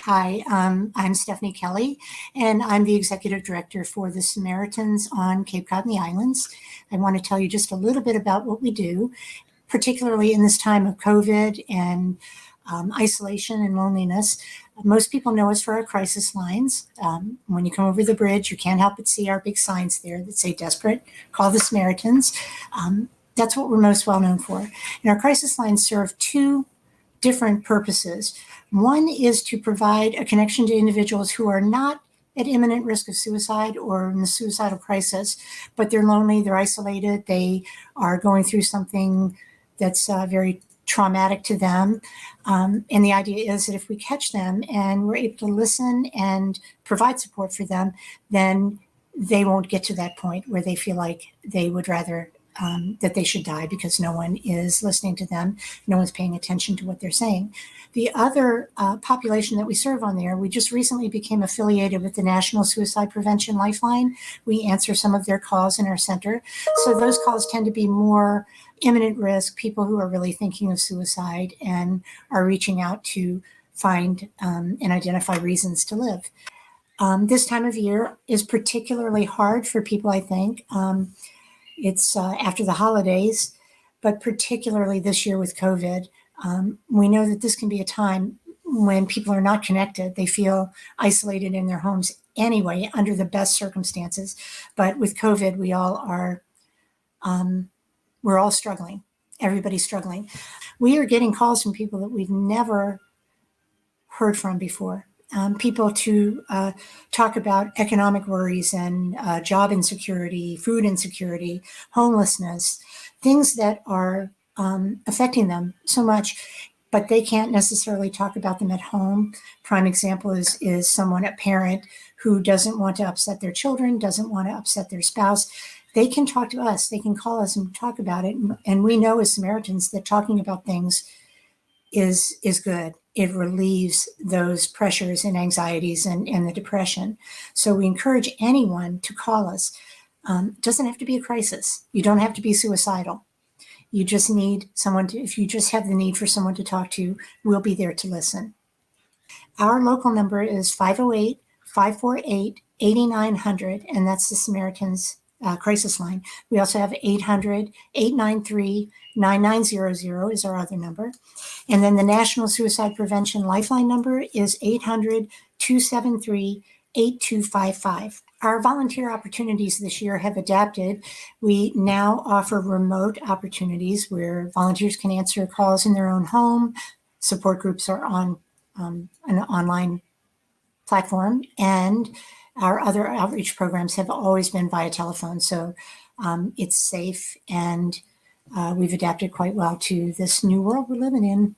Hi, I'm Stephanie Kelly, and I'm the Executive Director for the Samaritans on Cape Cod and the Islands. I want to tell you just a little bit about what we do, particularly in this time of COVID and isolation and loneliness. Most people know us for our crisis lines. When you come over the bridge, you can't help but see our big signs there that say "Desperate, call the Samaritans." That's what we're most well known for. And our crisis lines serve two different purposes. One is to provide a connection to individuals who are not at imminent risk of suicide or in a suicidal crisis, but they're lonely, they're isolated, they are going through something that's very traumatic to them. And the idea is that if we catch them and we're able to listen and provide support for them, then they won't get to that point where they feel like they would rather that they should die because no one is listening to them, no one's paying attention to what they're saying. The other population that we serve on there, we just recently became affiliated with the National Suicide Prevention Lifeline. We answer some of their calls in our center. So those calls tend to be more imminent risk, people who are really thinking of suicide and are reaching out to find and identify reasons to live. This time of year is particularly hard for people, I think. It's after the holidays, but particularly this year with COVID, we know that this can be a time when people are not connected. They feel isolated in their homes anyway, under the best circumstances. But with COVID, we all are, we're all struggling. Everybody's struggling. We are getting calls from people that we've never heard from before. People to talk about economic worries and job insecurity, food insecurity, homelessness, things that are affecting them so much, but they can't necessarily talk about them at home. Prime example is someone, a parent, who doesn't want to upset their children, doesn't want to upset their spouse. They can talk to us. They can call us and talk about it. And we know as Samaritans that talking about things is good. It relieves those pressures and anxieties and the depression. So we encourage anyone to call us. It doesn't have to be a crisis. You don't have to be suicidal. You just need someone to, if you just have the need for someone to talk to, we'll be there to listen. Our local number is 508-548-8900, and that's the Samaritans crisis line. We also have 800-893-9900 is our other number. And then the National Suicide Prevention Lifeline number is 800-273-8255. Our volunteer opportunities this year have adapted. We now offer remote opportunities where volunteers can answer calls in their own home. Support groups are on an online platform, and our other outreach programs have always been via telephone. So it's safe, and we've adapted quite well to this new world we're living in.